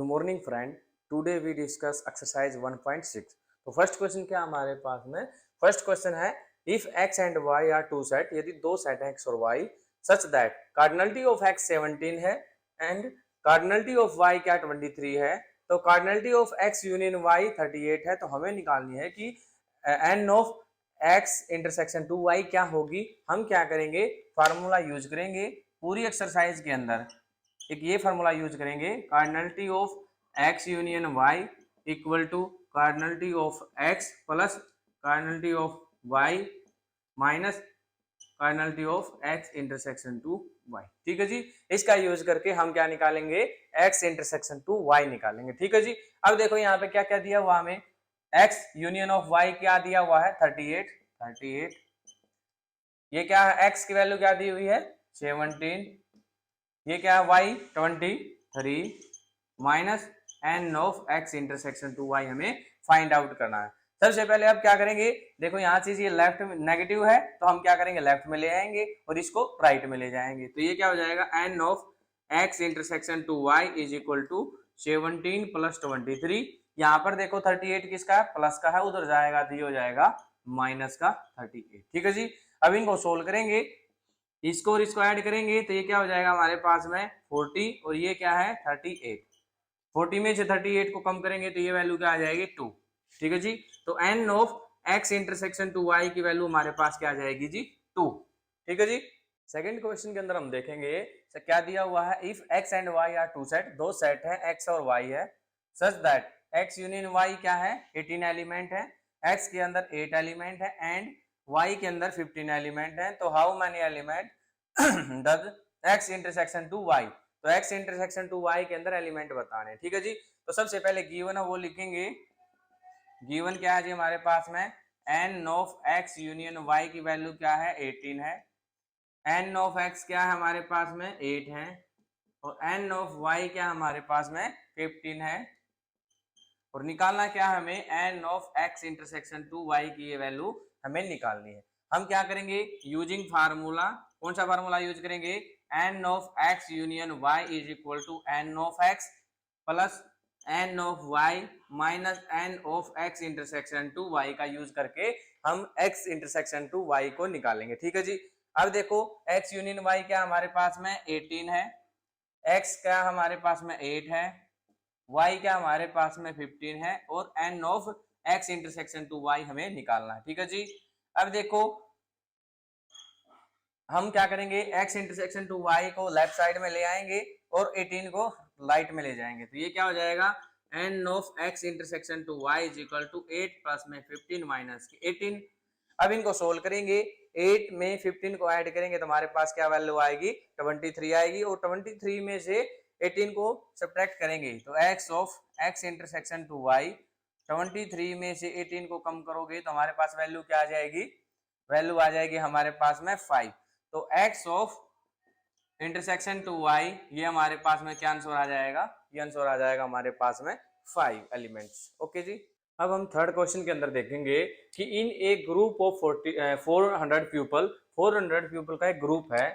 Good morning friend. Today we discuss exercise 1.6। तो first question क्या हमारे पास में, फर्स्ट क्वेश्चन है if x and y are two set, यदि दो सेट है x और y such that cardinality of x 17 है एंड कार्डिनलिटी ऑफ y क्या 23 है, तो cardinality of x union y 38 है। तो हमें निकालनी है कि n of x intersection to y क्या होगी। हम क्या करेंगे, फार्मूला यूज करेंगे पूरी एक्सरसाइज के अंदर। एक ये फार्मूला यूज करेंगे, cardinality of x union y equal to cardinality of x plus cardinality of y minus cardinality of x intersection to y। ठीक है जी, इसका यूज करके हम क्या निकालेंगे, x इंटरसेक्शन टू y निकालेंगे। ठीक है जी, अब देखो यहाँ पे क्या क्या दिया हुआ हमें, x यूनियन ऑफ y क्या दिया हुआ है 38। ये क्या है, x की वैल्यू क्या दी हुई है 17, ये क्या है y 23 minus N of x intersection to y हमें फाइंड आउट करना है। सबसे पहले अब क्या करेंगे, देखो यहाँ चीज ये लेफ्ट में नेगेटिव है तो हम क्या करेंगे, लेफ्ट में ले आएंगे और इसको राइट में ले जाएंगे। तो ये क्या हो जाएगा, N of x intersection to y is equal to 17 plus 23। यहाँ पर देखो 38 किसका है, प्लस का है, उधर जाएगा तो ये हो जाएगा माइनस का 38। ठीक है जी, अब इनको सोल्व करेंगे, इसको और इसको ऐड करेंगे तो ये क्या हो जाएगा हमारे पास में 40 और ये क्या है 38। 40 में से 38 को कम करेंगे तो ये वैल्यू क्या आ जाएगी 2। ठीक है जी, तो N of x intersection to y की वैल्यू हमारे पास क्या आ जाएगी जी 2। ठीक है जी, सेकंड क्वेश्चन के अंदर हम देखेंगे क्या दिया हुआ है, if x and y are two set, दो सेट है x और y है, such that x union y क्या है 18 एलिमेंट है, x के अंदर 8 एलिमेंट है एंड y के अंदर 15 एलिमेंट है। तो how many element does x intersection to y, तो x इंटरसेक्शन टू y के अंदर एलिमेंट बताने। ठीक है जी, तो सबसे पहले गिवन है वो लिखेंगे, गिवन क्या है जी हमारे पास में, n of x union y की वैल्यू क्या है 18 है, n ऑफ x क्या है हमारे पास में 8 है और n ऑफ y क्या हमारे पास में 15 है। और निकालना क्या है हमें, n of x intersection to y की ये वैल्यू हमें निकालनी है। हम क्या करेंगे, यूजिंग फार्मूला, कौन सा फार्मूला यूज करेंगे, n of x union y is equal to n of x plus n of y minus n of x intersection to y का यूज करके हम x इंटरसेक्शन टू y को निकालेंगे। ठीक है जी, अब देखो x यूनियन y क्या हमारे पास में 18 है, x क्या हमारे पास में 8 है, y क्या हमारे पास में 15 है और n of x intersection to y हमें निकालना है। ठीक है जी, अब देखो हम क्या करेंगे, x इंटरसेक्शन टू y को लेफ्ट साइड में ले आएंगे और 18 को राइट में ले जाएंगे। तो ये क्या हो जाएगा, n of x intersection to y is equal to 8 plus में 15 माइनस 18। अब इनको सोल्व करेंगे, 8 में 15 को ऐड करेंगे तो हमारे पास क्या वैल्यू आएगी 23 आएगी और 23 में से 18 को सब्ट्रैक्ट करेंगे तो x of x intersection to y 23 में से 18 को कम करोगे तो हमारे पास वैल्यू क्या आ जाएगी, वैल्यू आ जाएगी हमारे पास में 5। तो x of intersection to y ये हमारे पास में क्या आंसर आ जाएगा, ये आंसर आ जाएगा हमारे पास में 5 एलिमेंट्स। ओके जी, अब हम थर्ड क्वेश्चन के अंदर देखेंगे कि इन ए ग्रुप ऑफ 400 पीपल, 400 पीपल का एक ग्रुप है,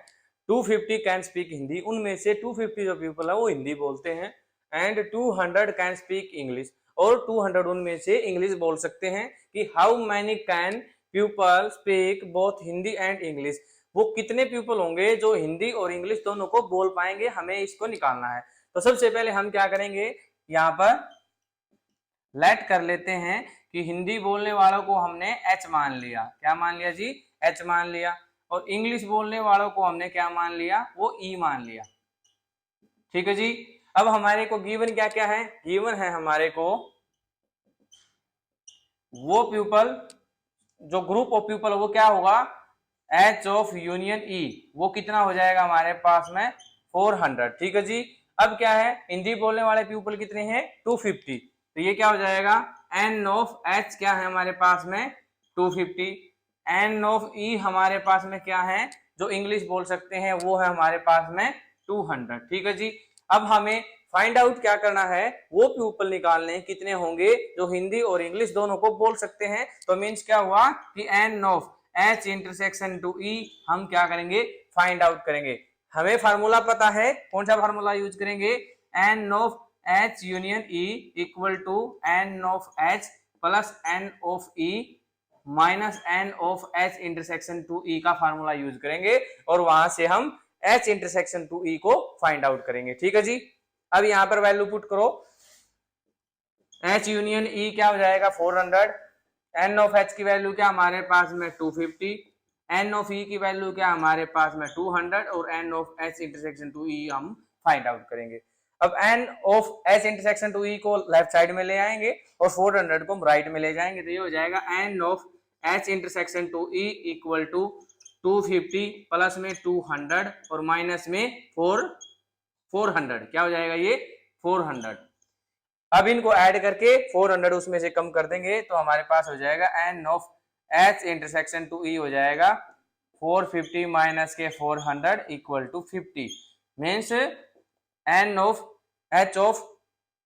250 कैन स्पीक हिंदी, उनमें से 250 जो पीपल है वो हिंदी बोलते हैं एंड 200 कैन स्पीक इंग्लिश, और 200 उनमें से इंग्लिश बोल सकते हैं। कि how many can people speak both Hindi and English, वो कितने पीपल होंगे जो हिंदी और इंग्लिश दोनों को बोल पाएंगे, हमें इसको निकालना है। तो सबसे पहले हम क्या करेंगे, यहाँ पर लेट कर लेते हैं कि हिंदी बोलने वालों को हमने H मान लिया, क्या मान लिया जी H मान लिया, और इंग्लिश बोलने वालों को हमने क्या मान लिया, वो E मान लिया। ठीक है जी, अब हमारे को गिवन क्या क्या है, गिवन है हमारे को वो पीपल, जो ग्रुप ऑफ पीपल वो क्या होगा, H ऑफ यूनियन E, वो कितना हो जाएगा हमारे पास में 400। ठीक है जी, अब क्या है, हिंदी बोलने वाले पीपल कितने हैं 250, तो ये क्या हो जाएगा n ऑफ H क्या है हमारे पास में 250, n ऑफ E हमारे पास में क्या है, जो इंग्लिश बोल सकते हैं वो है हमारे पास में 200। ठीक है जी, अब हमें फाइंड आउट क्या करना है, वो पीपल निकालने कितने होंगे जो हिंदी और इंग्लिश दोनों को बोल सकते हैं। तो मीन्स क्या हुआ कि n of H intersection to E हम क्या करेंगे, फाइंड आउट करेंगे। हमें फार्मूला पता है, कौन सा फार्मूला यूज करेंगे, n of H union E equal to N of H plus N of E minus N of H intersection to E का फार्मूला यूज करेंगे और वहां से हम एच इंटरसेक्शन टू ई को फाइंड आउट करेंगे। ठीक है जी। अब यहां पर वैल्यू पुट करो, एच यूनियन ई क्या हो जाएगा 400, एन ऑफ एच की वैल्यू क्या हमारे पास में 250, एन ऑफ ई की वैल्यू क्या हमारे पास में 200 और N of H intersection to E हम फाइंड आउट करेंगे। अब N of H intersection to E को लेफ्ट साइड में ले आएंगे और 400 को हम राइट में ले जाएंगे, तो ये हो जाएगा N of H intersection to E equal to 250 plus में 200 और माइनस में 400 क्या हो जाएगा ये 400। अब इनको ऐड करके 400 उसमें से कम कर देंगे तो हमारे पास हो जाएगा N of H intersection to E हो जाएगा 450 माइनस के 400 equal to 50 means N of H of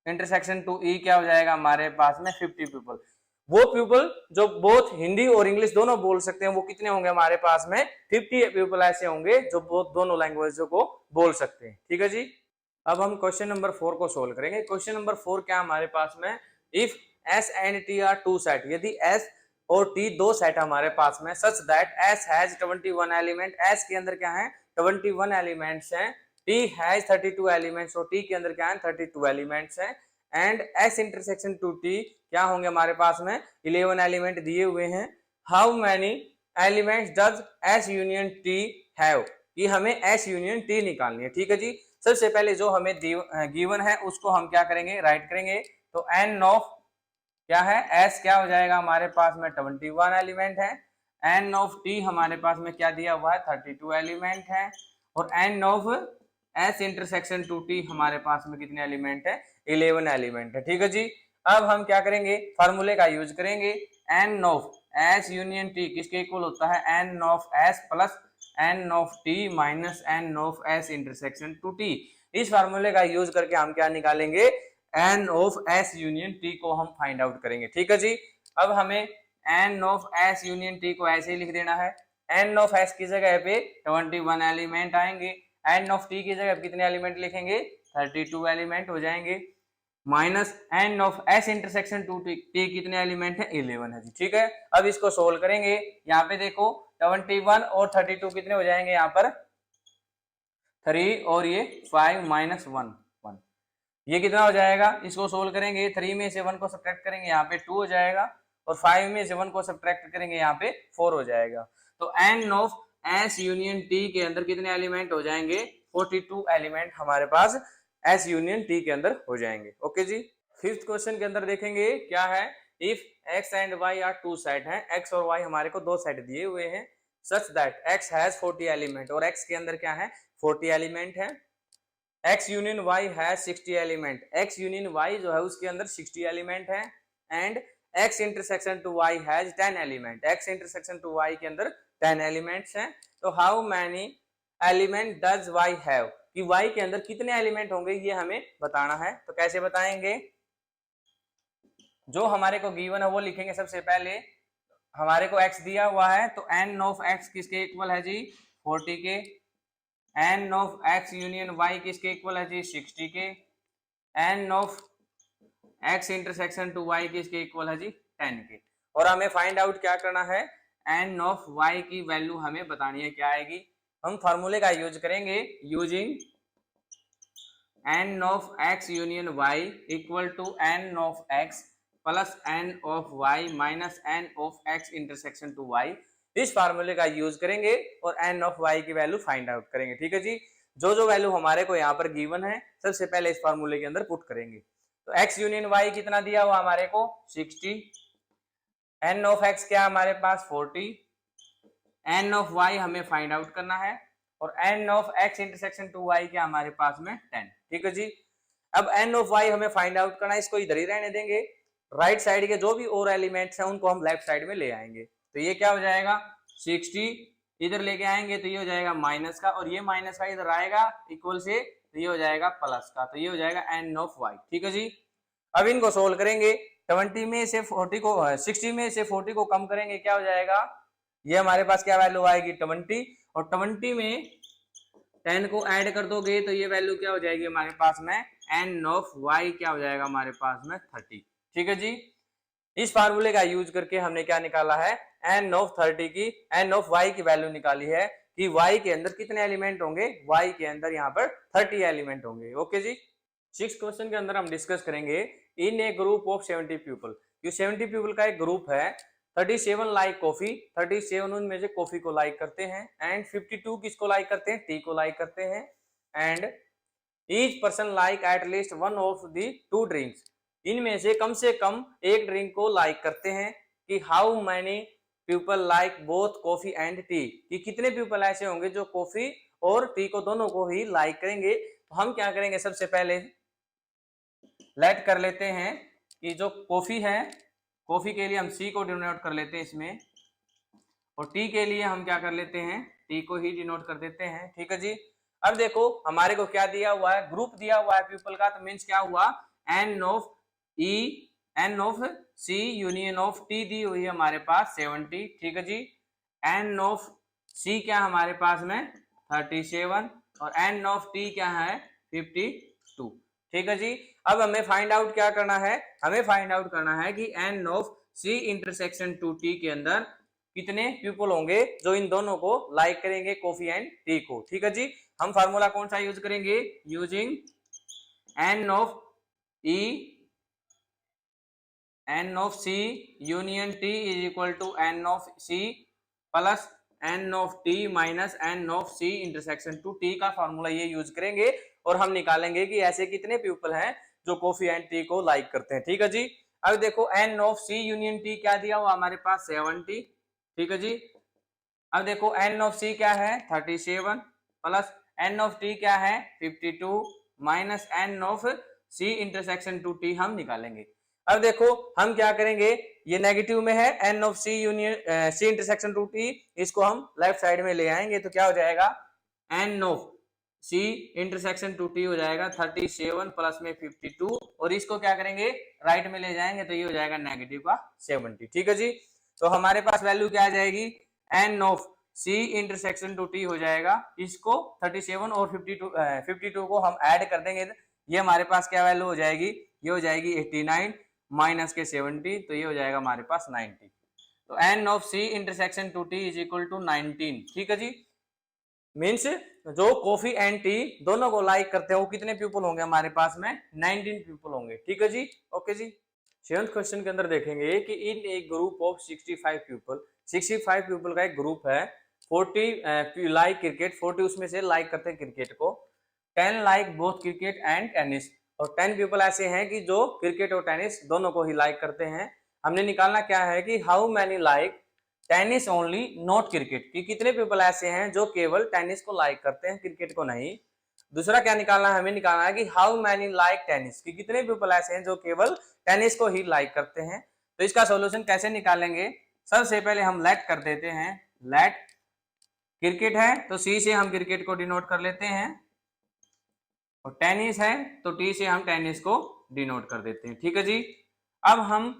intersection to E क्या हो जाएगा हमारे पास में 50 पीपल। वो पीपल जो बोथ हिंदी और इंग्लिश दोनों बोल सकते हैं वो कितने होंगे हमारे पास में 50 पीपल ऐसे होंगे जो बोथ दोनों लैंग्वेजों को बोल सकते हैं। ठीक है जी। अब हम क्वेश्चन नंबर 4 को सोल्व करेंगे। क्वेश्चन नंबर 4 क्या हमारे पास में, if S and T are two set, यदि एस और टी दो सेट हमारे पास में such that S has 21 element, S के अंदर क्या है 21 एलिमेंट्स हैं, टी हैज 32 एलिमेंट्स और टी के अंदर क्या है 32 एलिमेंट्स हैं, and S intersection to T क्या होंगे हमारे पास में 11 एलिमेंट दिए हुए हैं। How many elements does S union T have, कि हमें एस यूनियन टी निकालनी है। ठीक है जी। सबसे पहले जो हमें गिवन है उसको हम क्या करेंगे राइट करेंगे, तो एन ऑफ क्या है एस क्या हो जाएगा हमारे पास में 21 एलिमेंट है, एन ऑफ टी हमारे पास में क्या दिया हुआ है 32 एलिमेंट है और N of S intersection to T हमारे पास में कितने एलिमेंट है 11 एलिमेंट है। ठीक है जी। अब हम क्या करेंगे फार्मूले का यूज करेंगे, N of S union T किसके इक्वल होता है n of S plus N of T minus N of S intersection to T. इस फार्मूले का यूज करके हम क्या निकालेंगे n of S union T को हम फाइंड आउट करेंगे। ठीक है जी। अब हमें n of S union T को ऐसे ही लिख देना है, एन ऑफ एस की जगह पे 21 एलिमेंट आएंगे, एन ऑफ टी की जगह कितने एलिमेंट लिखेंगे 32 एलिमेंट हो जाएंगे, minus N of S intersection to T कितने एलिमेंट है 11 है जी। ठीक है। अब इसको सोल्व करेंगे, यहाँ पे देखो 21 और 32 कितने हो जाएंगे यहाँ पर 3 और ये 5 माइनस 1 1, ये कितना हो जाएगा, इसको सोल्व करेंगे 3 में से 1 को सब्ट्रैक्ट करेंगे यहाँ पे 2 हो जाएगा और 5 में से 1 को सब्ट्रैक्ट करेंगे यहाँ पे 4 हो जाएगा। तो N of S union T के अंदर कितने एलिमेंट हो जाएंगे 42 एलिमेंट हमारे पास एस यूनियन टी के अंदर हो जाएंगे। ओके जी। फिफ्थ क्वेश्चन के अंदर देखेंगे क्या है, if X and Y are two set हैं, एक्स और वाई हमारे को दो सेट दिए हुए हैं, such that X has 40 element और एक्स के अंदर क्या है 40 एलिमेंट है, X union Y has 60 element, X union Y जो है उसके अंदर 60 एलिमेंट है, and X intersection to Y has 10 element, X intersection to Y के अंदर 10 एलिमेंट्स हैं। तो how many element does why have, कि y के अंदर कितने एलिमेंट होंगे ये हमें बताना है। तो कैसे बताएंगे, जो हमारे को गिवन है वो लिखेंगे। सबसे पहले हमारे को x दिया हुआ है तो n ऑफ x किसके इक्वल है जी 40 के, n of x union y किसके इक्वल है जी 60 के, n of x intersection to y किसके इक्वल है जी 10 के। और हमें फाइंड आउट क्या करना है, n ऑफ y की वैल्यू हमें बतानी है क्या आएगी। हम फार्मूले का यूज करेंगे, using n of x union y equal to n of x plus n of y minus n of x intersection to y। इस फार्मूले का यूज करेंगे और n ऑफ y की वैल्यू फाइंड आउट करेंगे। ठीक है जी। जो जो वैल्यू हमारे को यहाँ पर गिवन है सबसे पहले इस फार्मूले के अंदर पुट करेंगे। तो x यूनियन y कितना दिया हुआ हमारे को 60, n ऑफ x क्या हमारे पास 40, n ऑफ y हमें फाइंड आउट करना है और n of x intersection to y क्या हमारे पास में 10। ठीक है जी। अब n ऑफ y हमें फाइंड आउट करना है, इसको इधर ही रहने देंगे, राइट साइड के जो भी और एलिमेंट्स हैं उनको हम लेफ्ट साइड में ले आएंगे। तो ये क्या हो जाएगा 60 इधर लेके आएंगे तो ये हो जाएगा माइनस का, और ये माइनस का इधर आएगा इक्वल से तो ये हो जाएगा प्लस का, तो ये हो जाएगा n ऑफ y। ठीक है जी। अब इनको सोल्व करेंगे, 20 में से 40 को 60 में से 40 को कम करेंगे क्या हो जाएगा, ये हमारे पास क्या वैल्यू आएगी 20, और 20 में 10 को ऐड कर दोगे तो ये वैल्यू क्या हो जाएगी हमारे पास में एन ऑफ वाई क्या हो जाएगा हमारे पास में 30। ठीक है जी, इस फार्मूले का यूज करके हमने क्या निकाला है, एन ऑफ 30 की, एन ऑफ वाई की वैल्यू निकाली है कि वाई के अंदर कितने एलिमेंट होंगे, वाई के अंदर यहाँ पर 30 एलिमेंट होंगे। ओके जी, 6 क्वेश्चन के अंदर हम डिस्कस करेंगे इन ए ग्रुप ऑफ 70 पीपल। ये 70 पीपल का एक ग्रुप है, 37 लाइक कॉफी, 37 उनमें से कॉफी को लाइक करते हैं, एंड 52 किसको लाइक करते हैं, टी को लाइक करते हैं, and each person like at least one of the two drinks, इनमें से कम एक ड्रिंक को लाइक करते हैं। कि how many people like both coffee and T, कि कितने पीपल ऐसे होंगे जो कॉफी और टी को दोनों को ही लाइक करेंगे। तो हम क्या करेंगे, सबसे पहले लेट कर लेते हैं कि जो कॉफी है, कॉफी के लिए हम सी को डिनोट कर लेते हैं इसमें, और टी के लिए हम क्या कर लेते हैं, टी को ही डिनोट कर देते हैं। ठीक है जी, अब देखो हमारे को क्या दिया हुआ है, ग्रुप दिया हुआ है पीपल का, तो मीन्स क्या हुआ, N of E N of C union of T दी हुई है हमारे पास 70। ठीक है जी, एन ऑफ सी क्या हमारे पास में 37 और एन ऑफ टी क्या है 52। ठीक है जी, अब हमें फाइंड आउट क्या करना है, हमें फाइंड आउट करना है कि n of C intersection to T के अंदर कितने पीपल होंगे जो इन दोनों को लाइक करेंगे, कॉफी एंड टी को। ठीक है जी, हम फार्मूला कौन सा यूज करेंगे, using n of E N of C union T is equal to N of C plus N of T minus N of C intersection to T का formula ये use करेंगे और हम निकालेंगे कि ऐसे कितने पीपल हैं जो कॉफी एंड टी को लाइक करते हैं। ठीक है जी, अब देखो n of C union T क्या दिया हुआ हमारे पास 70। ठीक है जी, अब देखो एन ऑफ सी क्या है 37 प्लस एन ऑफ टी क्या है 52 minus N of C intersection to T हम निकालेंगे। अब देखो हम क्या करेंगे, ये नेगेटिव में है, n of C union C intersection to T, इसको हम लेफ्ट साइड में ले आएंगे तो क्या हो जाएगा, N of C intersection to T हो जाएगा 37 प्लस में 52, और इसको क्या करेंगे राइट में ले जाएंगे तो ये हो जाएगा नेगेटिव का 70। ठीक है जी, तो हमारे पास वैल्यू क्या आ जाएगी, n of C intersection to T हो जाएगा, इसको 37 और 52 को हम ऐड कर देंगे, ये हमारे पास क्या वैल्यू हो जाएगी, ये हो जाएगी 89 माइनस के 70, तो ये हो जाएगा हमारे पास 90। तो N of C intersection to T is equal to 19। ठीक है जी, मीन्स जो कॉफी एंड टी दोनों को लाइक करते हैं वो कितने पीपल होंगे हमारे पास में, 19 पीपल होंगे। ठीक है जी, ओके जी। 7th क्वेश्चन के अंदर देखेंगे कि इन एक ग्रुप ऑफ 65 पीपल, 65 पीपल का एक ग्रुप है, 40 लाइक क्रिकेट, 40 उसमें से लाइक करते हैं क्रिकेट को, 10 like both cricket and tennis, और 10 पीपल ऐसे हैं कि जो क्रिकेट और टेनिस दोनों को ही लाइक करते हैं। हमने निकालना क्या है कि how many like tennis only not cricket, कि कितने पीपल ऐसे हैं जो केवल टेनिस को लाइक करते हैं, क्रिकेट को नहीं। दूसरा क्या निकालना है, हमें निकालना है कि हाउ मैनी लाइक टेनिस, कि कितने पीपल ऐसे हैं जो केवल टेनिस को ही लाइक करते हैं। तो इसका सॉल्यूशन कैसे निकालेंगे, सबसे पहले हम लेट कर देते हैं, लेट क्रिकेट है तो सी से हम क्रिकेट को डिनोट कर लेते हैं, और टेनिस है तो टी से हम टेनिस को डिनोट कर देते हैं। ठीक है जी, अब हम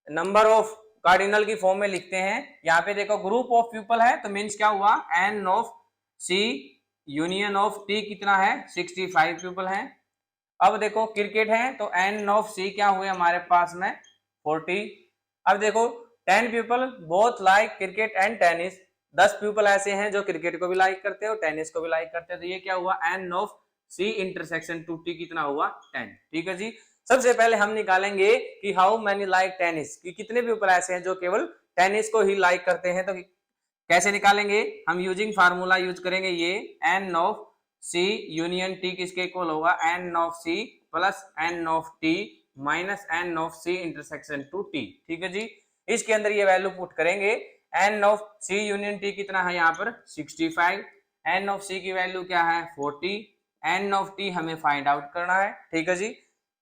नंबर ऑफ कार्डिनल की फॉर्म में लिखते हैं। यहाँ पे देखो ग्रुप ऑफ पीपल है तो मीन्स क्या हुआ, N of C union of T कितना है 65 पीपल है। अब देखो क्रिकेट है तो एन ऑफ सी क्या हुए हमारे पास में 40। अब देखो 10 people both like cricket and tennis, 10 people ऐसे हैं जो क्रिकेट को भी लाइक करते हैं और टेनिस को भी लाइक करते हैं, तो ये क्या हुआ, N of C intersection to T कितना हुआ 10। ठीक है जी, सबसे पहले हम निकालेंगे कि हाउ मैनी लाइक टेनिस, कि कितने पीपल ऐसे हैं जो केवल टेनिस को ही लाइक करते हैं। तो कैसे निकालेंगे, हम यूजिंग फार्मूला यूज करेंगे, ये n of C union T किसके इक्वल होगा, N of C plus N of T minus N of C intersection to T. ठीक है जी, इसके अंदर ये वैल्यू पुट करेंगे, N of C union T कितना है यहाँ पर 65, एन ऑफ सी की वैल्यू क्या है 40, एन ऑफ टी हमें फाइंड आउट करना है। ठीक है जी,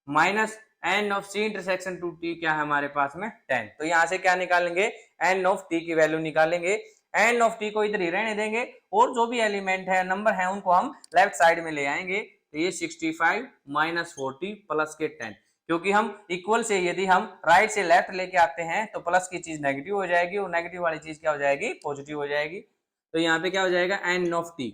minus N of C intersection to T क्या है हमारे पास में 10। तो यहाँ से क्या निकालेंगे, एन ऑफ टी की वैल्यू निकालेंगे, एन ऑफ टी को इधर ही रहने देंगे और जो भी एलिमेंट है नंबर है उनको हम लेफ्ट साइड में ले आएंगे। तो ये 65 माइनस 40 प्लस के 10, क्योंकि हम इक्वल से यदि हम राइट से लेफ्ट लेके आते हैं तो प्लस की चीज नेगेटिव हो जाएगी और नेगेटिव वाली चीज क्या हो जाएगी, पॉजिटिव हो जाएगी। तो यहाँ पे क्या हो जाएगा, एन ऑफ टी,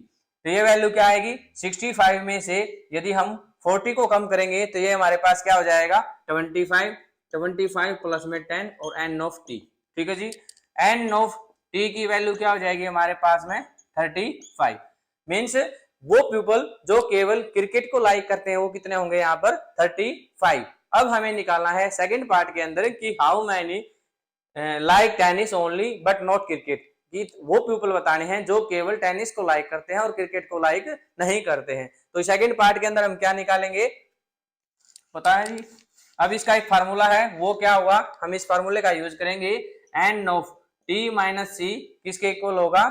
तो ये वैल्यू क्या आएगी 65 में से यदि हम 40 को कम करेंगे तो ये हमारे पास क्या हो जाएगा 25, 25 प्लस में 10 और n ऑफ t। ठीक है जी, n ऑफ t की वैल्यू क्या हो जाएगी हमारे पास में 35। मीन्स वो पीपल जो केवल क्रिकेट को लाइक करते हैं वो कितने होंगे यहाँ पर 35। अब हमें निकालना है सेकंड पार्ट के अंदर कि how many like tennis only but not cricket, कि वो पीपल बताने हैं जो केवल टेनिस को लाइक करते हैं और क्रिकेट को लाइक नहीं करते हैं। तो सेकंड पार्ट के अंदर हम क्या निकालेंगे पता है जी। अब इसका एक फार्मूला है, वो क्या हुआ, हम इस फार्मूले का यूज करेंगे, N of T minus C किसके इक्वल होगा,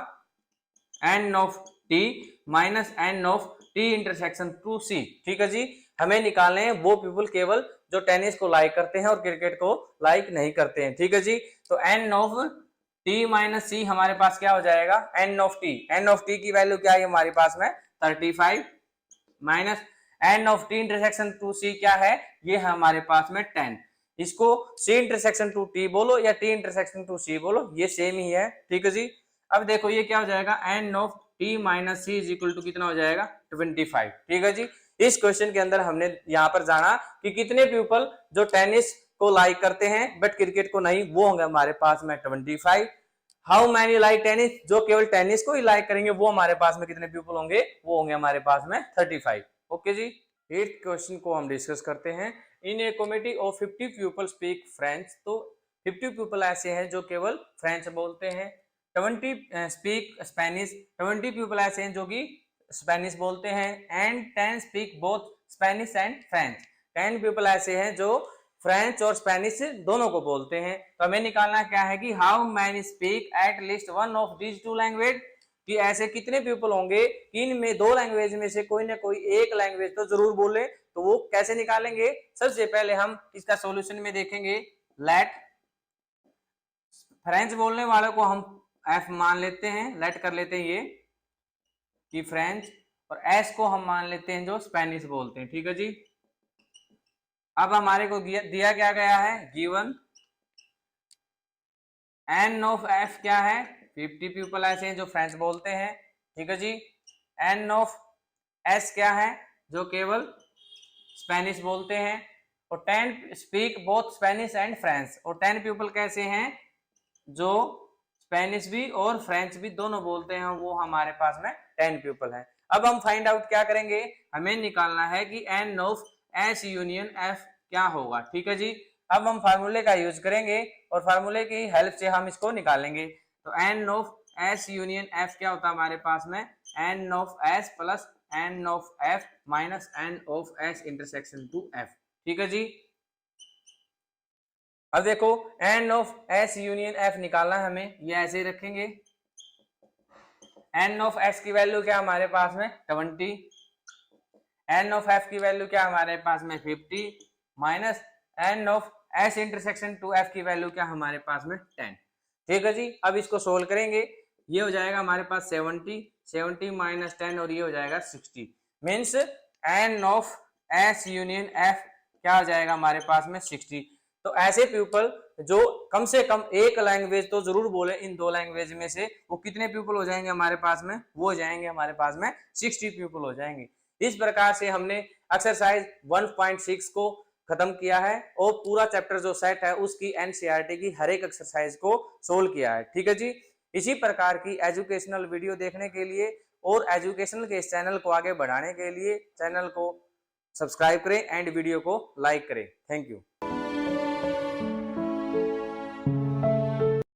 N of T minus N of T intersection to C. ठीक है जी, हमें निकालने हैं वो पीपल केवल जो टेनिस को लाइक करते हैं और क्रिकेट को लाइक नहीं करते हैं। ठीक है जी, तो N of T minus C हमारे पास क्या हो जाएगा, एन ऑफ टी की वैल्यू क्या है हमारे पास में 35 minus N of T intersection to C क्या है, ये है हमारे पास में 10। इसको सी इंटरसेक्शन टू टी बोलो या टी इंटरसेक्शन टू सी बोलो, ये सेम ही है। ठीक है जी, अब देखो ये क्या हो जाएगा, N of T minus C is equal to कितना हो जाएगा 25। ठीक है जी, इस क्वेश्चन के अंदर हमने यहाँ पर जाना कि कितने पीपल जो टेनिस को लाइक करते हैं बट क्रिकेट को नहीं, वो होंगे हमारे पास में 25। हाउ मैनी लाइक टेनिस, जो केवल टेनिस को ही लाइक करेंगे वो हमारे पास में कितने पीपल होंगे, वो होंगे हमारे पास में 35। ओके जी, 8th क्वेश्चन को हम डिस्कस करते हैं। In a community of 50 people speak French, तो 50 पीपल ऐसे हैं जो केवल फ्रेंच बोलते हैं। 20 स्पीक स्पेनिश, 20 पीपल ऐसे हैं जो कि स्पेनिश बोलते हैं। And 10 speak both Spanish and French, 10 people ऐसे हैं जो फ्रेंच और स्पेनिश दोनों को बोलते हैं। तो हमें निकालना क्या है कि how many speak at least one of these two language, कि ऐसे कितने पीपल होंगे कि इनमें दो लैंग्वेज में से कोई ना कोई एक लैंग्वेज तो जरूर बोले। तो वो कैसे निकालेंगे, सबसे पहले हम इसका सॉल्यूशन में देखेंगे। लेट फ्रेंच बोलने वालों को हम एफ मान लेते हैं, लेट कर लेते हैं ये कि फ्रेंच, और एस को हम मान लेते हैं जो स्पेनिश बोलते हैं। ठीक है जी, अब हमारे को दिया क्या गया है, गिवन एन ऑफ एफ क्या है 50 पीपल ऐसे हैं जो फ्रेंच बोलते हैं। ठीक है जी, एन ऑफ एस क्या है जो केवल स्पेनिश बोलते हैं, और 10 speak both Spanish and French, और 10 पीपल कैसे हैं जो स्पेनिश भी और फ्रेंच भी दोनों बोलते हैं, वो हमारे पास में 10 पीपल है। अब हम फाइंड आउट क्या करेंगे, हमें निकालना है कि n of S union F क्या होगा। ठीक है जी, अब हम फार्मूले का यूज करेंगे और फार्मूले की हेल्प से हम इसको निकालेंगे। तो N of S union F क्या होता है हमारे पास में, n of S plus N of F minus N of S intersection to F. ठीक है जी, अब देखो n of S union F निकालना है हमें, ये ऐसे ही रखेंगे। एन ऑफ एस की वैल्यू क्या हमारे पास में 20, एन ऑफ एफ की वैल्यू क्या हमारे पास में 50 minus N of S intersection to F की वैल्यू क्या हमारे पास में 10। ठीक है जी, अब इसको सोल्व करेंगे, ये हो जाएगा हमारे पास 70 माइनस 10 और ये हो जाएगा 60। Means N of S union F क्या हो जाएगा हमारे पास में 60। तो ऐसे पीपल जो कम से कम एक लैंग्वेज तो जरूर बोले इन दो लैंग्वेज में से, वो कितने पीपल हो जाएंगे हमारे पास में, वो हो जाएंगे हमारे पास में 60 पीपल हो जाएंगे। इस प्रकार से हमने एक्सरसाइज 1.6 को खत्म किया है और पूरा चैप्टर जो सेट है उसकी एनसीईआरटी की हर एक एक्सरसाइज को सोल्व किया है। ठीक है जी, इसी प्रकार की एजुकेशनल वीडियो देखने के लिए और एजुकेशनल के इस चैनल को आगे बढ़ाने के लिए चैनल को सब्सक्राइब करें एंड वीडियो को लाइक करें। Thank you.